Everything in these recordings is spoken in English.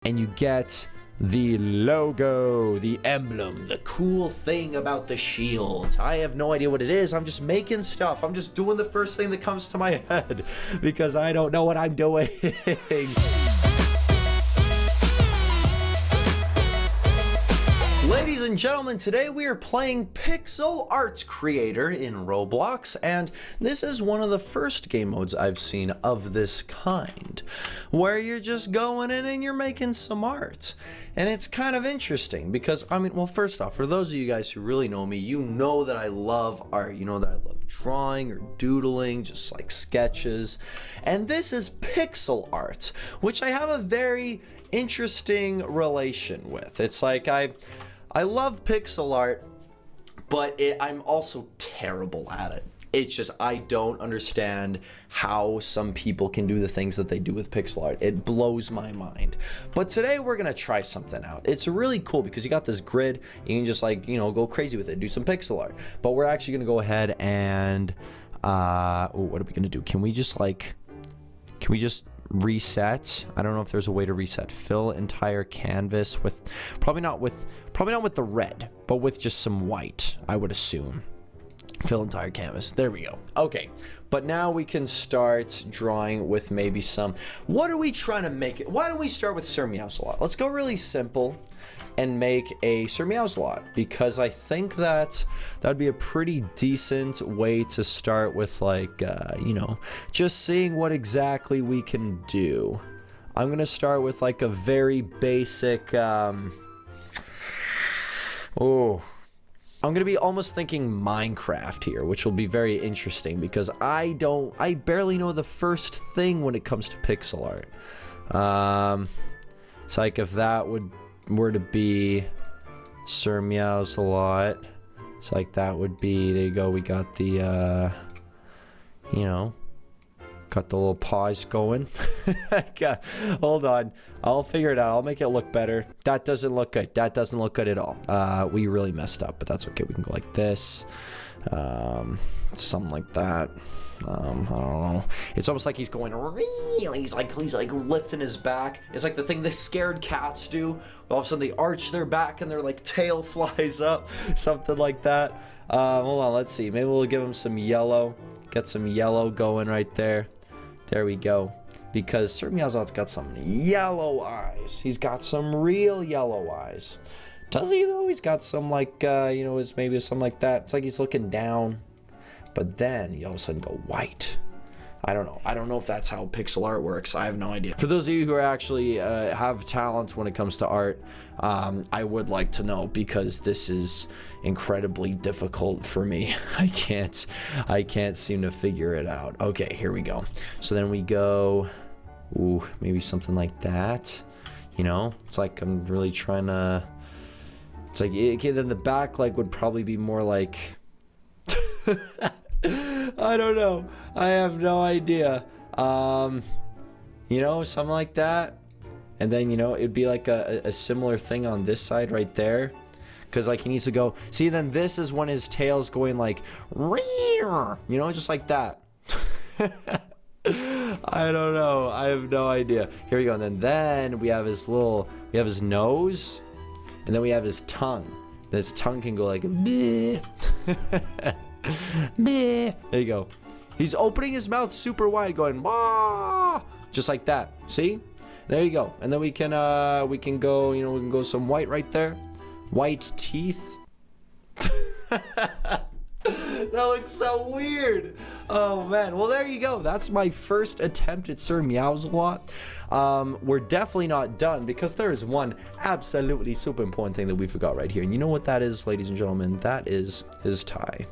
and you get the logo, the emblem, the cool thing about the shield. I have no idea what it is. I'm just making stuff. I'm just doing the first thing that comes to my head because I don't know what I'm doing. Ladies and gentlemen, today we are playing Pixel Art Creator in Roblox, and this is one of the first game modes I've seen of this kind, where you're just going in and you're making some art. And it's kind of interesting because, I mean, well, first off, for those of you guys who really know me, you know that I love art. You know that I love drawing or doodling, just like sketches. And this is pixel art, which I have a very interesting relation with. It's like I love pixel art, but I'm also terrible at it. It's just, I don't understand how some people can do the things that they do with pixel art. It blows my mind. But today we're gonna try something out. It's really cool because you got this grid, you can just like, you know, go crazy with it, do some pixel art. But we're actually gonna go ahead and, what are we gonna do? Can we just reset? I don't know if there's a way to reset. Fill entire canvas with, probably not with the red, but with just some white, I would assume. Fill entire canvas. There we go. Okay, but now we can start drawing with maybe some, what are we trying to make it? Why don't we start with Sir Meowsalot? Let's go really simple and make a Sir Meowsalot, because I think that that'd be a pretty decent way to start with, like, you know, just seeing what exactly we can do. I'm gonna start with like a very basic, I'm gonna be almost thinking Minecraft here, which will be very interesting because I barely know the first thing when it comes to pixel art. It's like if that were to be Sir Meowsalot, it's like that would be, there you go, we got the, you know, got the little paws going. Hold on, I'll figure it out. I'll make it look better. That doesn't look good. That doesn't look good at all. We really messed up, but that's okay. We can go like this, something like that. I don't know. It's almost like he's going really. He's like lifting his back. It's like the thing the scared cats do. All of a sudden they arch their back and their like tail flies up, something like that. Hold on. Let's see. Maybe we'll give him some yellow. Get some yellow going right there. There we go. Because Sir Meowsalot's got some yellow eyes. He's got some real yellow eyes. Does he though? He's got some like, you know, it's maybe something like that. It's like he's looking down. But then he all of a sudden go white. I don't know. I don't know if that's how pixel art works. I have no idea. For those of you who are actually have talent when it comes to art, I would like to know, because this is incredibly difficult for me. I can't seem to figure it out. Okay, here we go. So then we go, ooh, maybe something like that. You know, it's like I'm really trying to. It's like, okay, then the back like would probably be more like. I don't know. I have no idea. You know, something like that. And then, you know, it'd be like a similar thing on this side right there. Because, like, he needs to go... See, then this is when his tail's going like... You know, just like that. I don't know. I have no idea. Here we go. And then we have his little... We have his nose. And then we have his tongue. And his tongue can go like... There you go. He's opening his mouth super wide, going Wah! Just like that. See? There you go. And then we can go, you know, we can go some white right there. White teeth. That looks so weird. Oh man. Well, there you go. That's my first attempt at Sir Meowsalot. We're definitely not done, because there is one absolutely super important thing that we forgot right here. And you know what that is, ladies and gentlemen? That is his tie.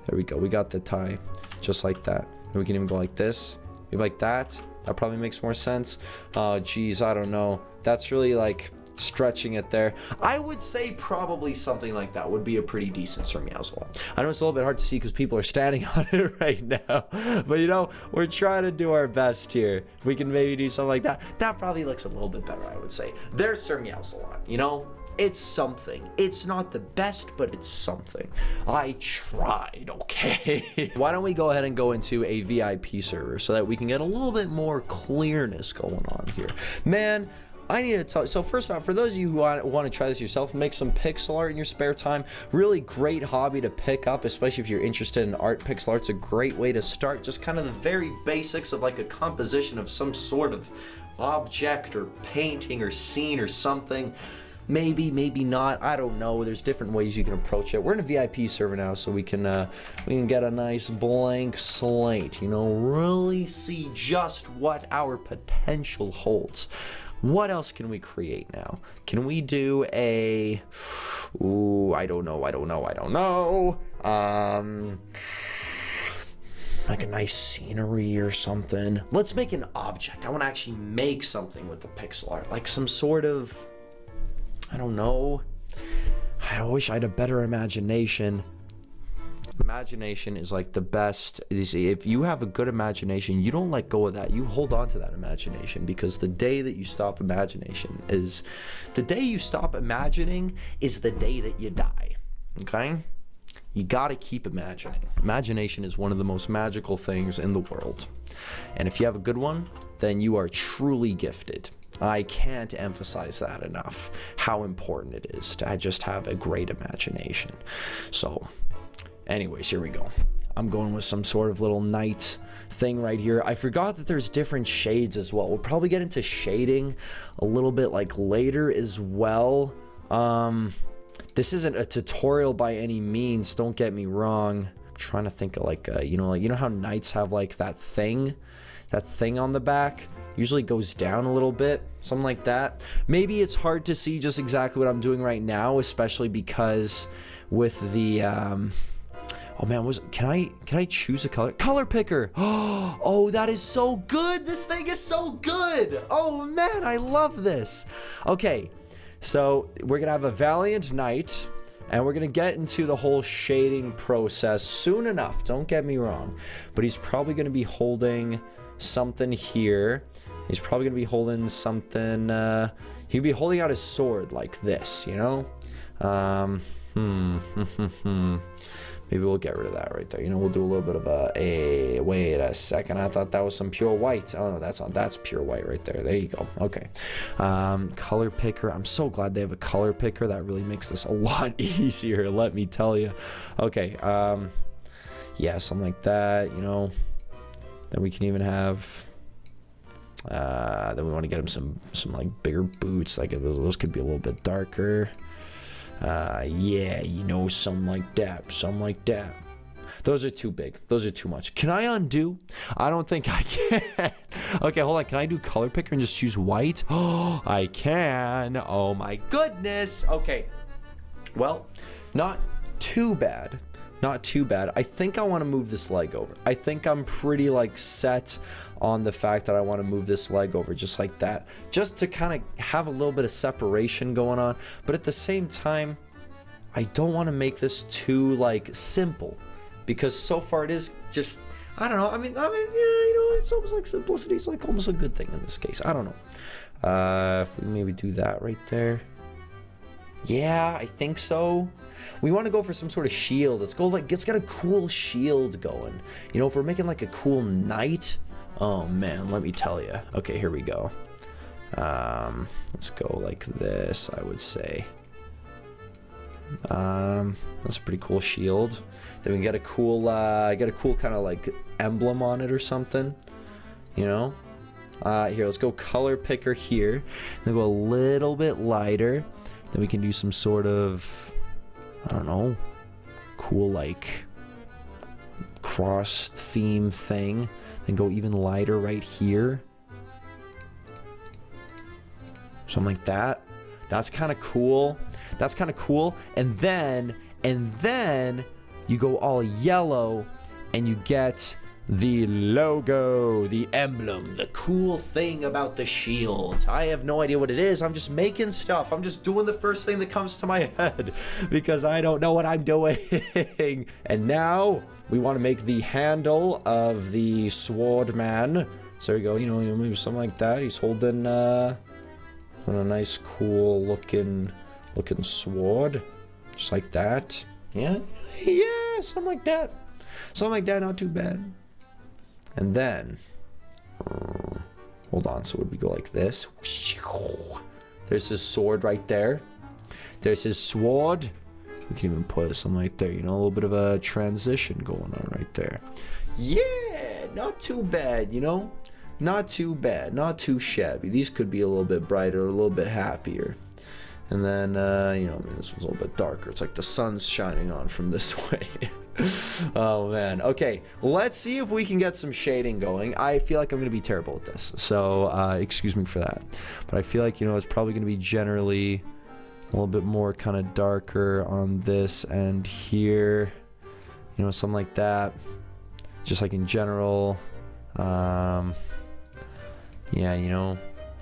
There we go. We got the tie just like that. And we can even go like this. Maybe like that. That probably makes more sense. Oh, geez. I don't know. That's really like stretching it there. I would say probably something like that would be a pretty decent Sir Meowsalot. I know it's a little bit hard to see because people are standing on it right now. But, you know, we're trying to do our best here. If we can maybe do something like that, that probably looks a little bit better, I would say. There's Sir Meowsalot, you know? It's something. It's not the best, but it's something. I tried, okay? Why don't we go ahead and go into a VIP server so that we can get a little bit more clearness going on here. Man, I need to tell. So first off, for those of you who want to try this yourself, make some pixel art in your spare time. Really great hobby to pick up, especially if you're interested in art. Pixel art's a great way to start. Just kind of the very basics of like a composition of some sort of object or painting or scene or something. Maybe, maybe not. I don't know. There's different ways you can approach it. We're in a VIP server now, so we can get a nice blank slate. You know, really see just what our potential holds. What else can we create now? Can we do a... Ooh, I don't know. Like a nice scenery or something. Let's make an object. I want to actually make something with the pixel art. Like some sort of... I don't know. I wish I had a better imagination. Imagination is like the best. You see, if you have a good imagination, you don't let go of that. You hold on to that imagination, because the day that you stop imagining is the day that you die. Okay? You gotta keep imagining. Imagination is one of the most magical things in the world. And if you have a good one, then you are truly gifted. I can't emphasize that enough, how important it is to just have a great imagination. So, anyways, here we go. I'm going with some sort of little night thing right here. I forgot that there's different shades as well. We'll probably get into shading a little bit like later as well. This isn't a tutorial by any means, don't get me wrong. I'm trying to think of like you know how knights have like that thing on the back? Usually goes down a little bit, something like that. Maybe it's hard to see just exactly what I'm doing right now, especially because with the oh man, can I choose a color picker? Oh, that is so good. This thing is so good. Oh man, I love this. Okay, so we're gonna have a valiant knight, and we're gonna get into the whole shading process soon enough, don't get me wrong, but he's probably gonna be holding something here. He's probably gonna be holding something, he'd be holding out his sword like this, you know? Maybe we'll get rid of that right there. You know, we'll do a little bit of wait a second, I thought that was some pure white. Oh no, that's pure white right there. There you go. Okay. Color picker. I'm so glad they have a color picker. That really makes this a lot easier, let me tell you. Okay, yeah, something like that, you know. Then we can even have then we want to get him some like bigger boots, like those could be a little bit darker. Yeah, you know, something like that. Those are too big, those are too much. Can I undo? I don't think I can. Okay, hold on, can I do color picker and just choose white? Oh, I can. Oh my goodness. Okay, well, not too bad. I think I want to move this leg over. I think I'm pretty like set on the fact that I want to move this leg over just like that, just to kind of have a little bit of separation going on, but at the same time I don't want to make this too like simple, because so far it is just, I don't know, I mean yeah, you know, it's almost like simplicity is like almost a good thing in this case. I don't know. If we maybe do that right there. Yeah, I think so. We want to go for some sort of shield. Let's get a cool shield going. You know, if we're making like a cool knight, oh man, let me tell you. Okay, here we go. Let's go like this, I would say. That's a pretty cool shield. Then we get a cool kind of like emblem on it or something, you know. Here, let's go color picker here. Then go a little bit lighter. Then we can do some sort of, I don't know, cool like cross theme thing. Then go even lighter right here. Something like that. That's kind of cool. And then you go all yellow and you get the logo, the emblem, the cool thing about the shield. I have no idea what it is. I'm just making stuff. I'm just doing the first thing that comes to my head because I don't know what I'm doing. And now we want to make the handle of the sword man. So there you go, you know, maybe something like that. He's holding a nice cool looking sword. Just like that. Yeah, something like that. Not too bad. And then Hold on, so would we go like this? There's his sword right there. There's his sword. We can even put something right there, you know, a little bit of a transition going on right there. Yeah, not too bad, you know? Not too bad, not too shabby. These could be a little bit brighter, a little bit happier. And then, you know, I mean, this one's a little bit darker. It's like the sun's shining on from this way. Oh, man. Okay, let's see if we can get some shading going. I feel like I'm going to be terrible at this, so excuse me for that. But I feel like, you know, it's probably going to be generally a little bit more kind of darker on this end here. You know, something like that. Just like in general. Yeah, you know,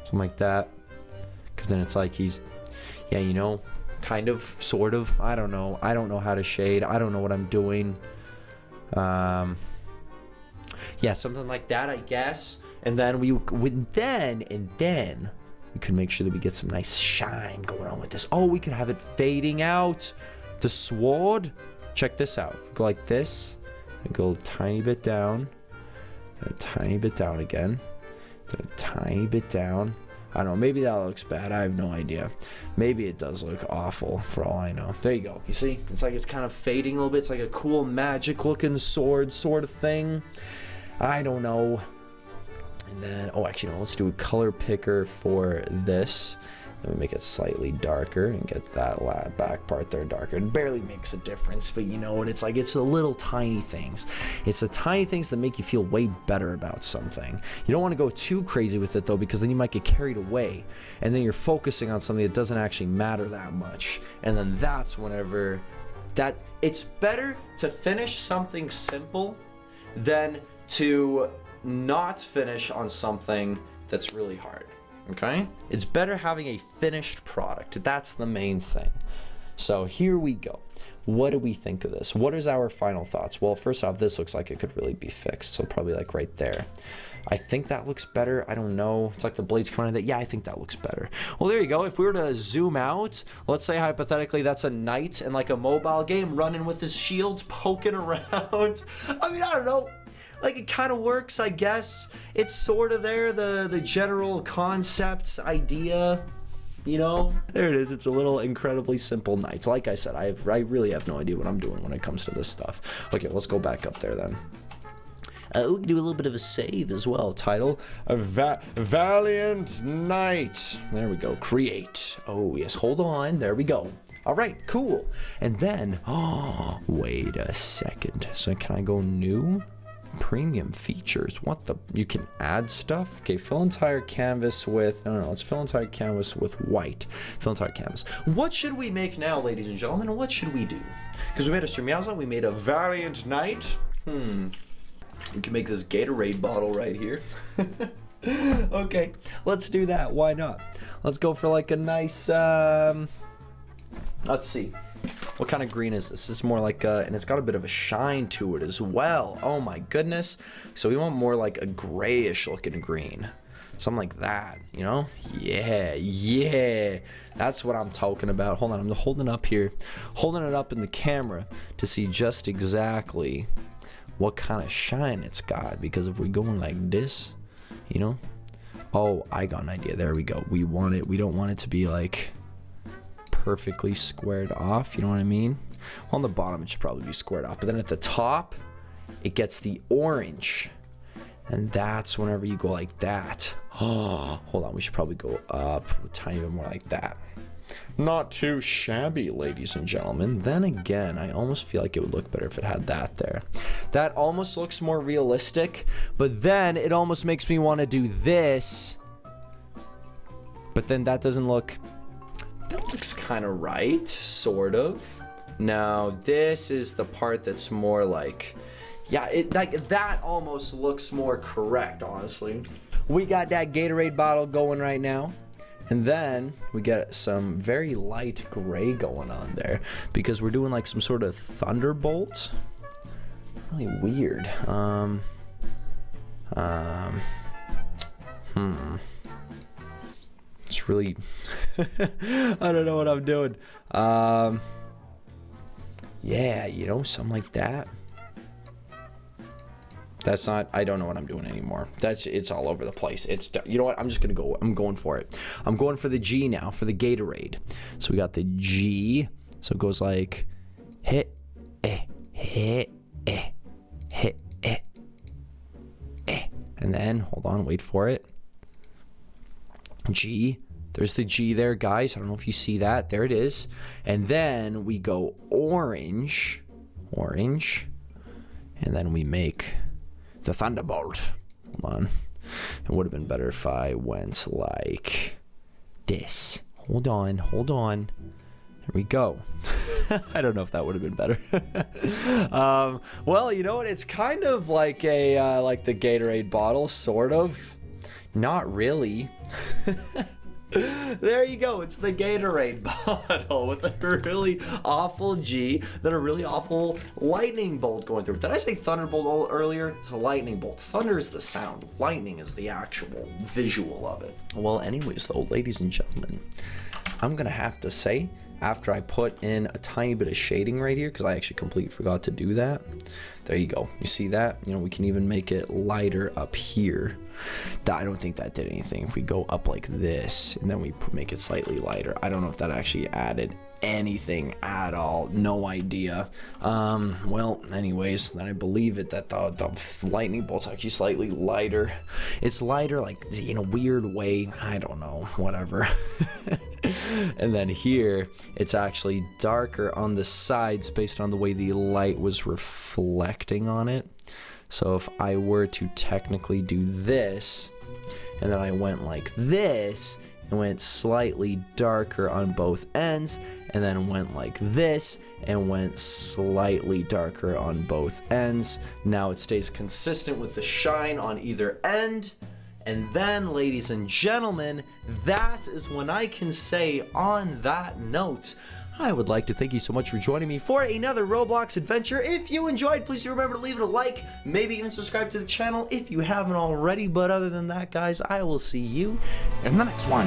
something like that. Because then it's like he's... Yeah, you know, kind of, sort of. I don't know. I don't know how to shade. I don't know what I'm doing. Yeah, something like that, I guess. And then we can make sure that we get some nice shine going on with this. Oh, we could have it fading out. The sword. Check this out. If we go like this, and go a tiny bit down, a tiny bit down again, then a tiny bit down. I don't know, maybe that looks bad. I have no idea. Maybe it does look awful for all I know. There you go. You see? It's like it's kind of fading a little bit. It's like a cool magic looking sword sort of thing. I don't know. And then, oh, actually, no, let's do a color picker for this. Then we make it slightly darker and get that back part there darker. It barely makes a difference, but you know what? It's like, it's the little tiny things. It's the tiny things that make you feel way better about something. You don't want to go too crazy with it though, because then you might get carried away and then you're focusing on something that doesn't actually matter that much. And then that's whenever that it's better to finish something simple than to not finish on something that's really hard. Okay? It's better having a finished product. That's the main thing. So here we go. What do we think of this? What is our final thoughts? Well, first off, this looks like it could really be fixed. So probably like right there. I think that looks better. I don't know. It's like the blades coming out of that. Yeah, I think that looks better. Well, there you go. If we were to zoom out, let's say hypothetically that's a knight in like a mobile game running with his shield poking around. I mean, I don't know. Like, it kind of works, I guess. It's sort of there, the general concept, idea, you know? There it is. It's a little incredibly simple knight. Like I said, I really have no idea what I'm doing when it comes to this stuff. Okay, let's go back up there then. We can do a little bit of a save as well. Title, a Valiant Knight. There we go. Create. Oh, yes. Hold on. There we go. All right, cool. And then, oh, wait a second. So can I go new? Premium features. What the? You can add stuff? Okay, fill entire canvas with, no, let's fill entire canvas with white. Fill entire canvas. What should we make now, ladies and gentlemen? What should we do? Because we made a Surmiaza, we made a Valiant Knight. We can make this Gatorade bottle right here. Okay, let's do that. Why not? Let's go for like a nice, let's see. What kind of green is this? This is more like and it's got a bit of a shine to it as well. Oh my goodness. So we want more like a grayish looking green. Something like that, you know? Yeah. That's what I'm talking about. Hold on, I'm holding it up here. Holding it up in the camera to see just exactly what kind of shine it's got. Because if we're going like this, you know? Oh, I got an idea. There we go. We don't want it to be like perfectly squared off, you know what I mean? On the bottom it should probably be squared off, but then at the top it gets the orange, and that's whenever you go like that. Oh, hold on, we should probably go up a tiny bit more like that. Not too shabby, ladies and gentlemen. Then again, I almost feel like it would look better if it had that there. That almost looks more realistic, but then it almost makes me want to do this, but then that doesn't look... That looks kind of right, sort of. No, this is the part that's more like, yeah, it like that almost looks more correct, honestly. We got that Gatorade bottle going right now. And then we get some very light gray going on there because we're doing like some sort of thunderbolt. Really weird. It's really I don't know what I'm doing. Yeah, you know, something like that. That's not, I don't know what I'm doing anymore. It's all over the place. You know what? I'm going for it. I'm going for the G now, for the Gatorade. So we got the G. So it goes like, hit, hit, hit, and then, hold on, wait for it. G. There's the G there, guys. I don't know if you see that. There it is. And then we go orange. And then we make the thunderbolt. Hold on. It would have been better if I went like this. Hold on. Here we go. I don't know if that would have been better. Well, you know what? It's kind of like like the Gatorade bottle, sort of. Not really. There you go. It's the Gatorade bottle with a really awful G, then a really awful lightning bolt going through it. Did I say thunderbolt earlier? It's a lightning bolt. Thunder is the sound. Lightning is the actual visual of it. Well, anyways, though, ladies and gentlemen, I'm going to have to say, after I put in a tiny bit of shading right here, because I actually completely forgot to do that. There you go. You see that? You know, we can even make it lighter up here. I don't think that did anything. If we go up like this, and then we make it slightly lighter, I don't know if that actually added anything at all. No idea. Well, anyways, then I believe it that the lightning bolt's actually slightly lighter. It's lighter, like, in a weird way. I don't know. Whatever. And then here, it's actually darker on the sides based on the way the light was reflecting on it. So if I were to technically do this, and then I went like this, and went slightly darker on both ends, and then went like this, and went slightly darker on both ends. Now it stays consistent with the shine on either end. And then, ladies and gentlemen, that is when I can say, on that note, I would like to thank you so much for joining me for another Roblox adventure. If you enjoyed, please do remember to leave it a like, maybe even subscribe to the channel if you haven't already. But other than that, guys, I will see you in the next one.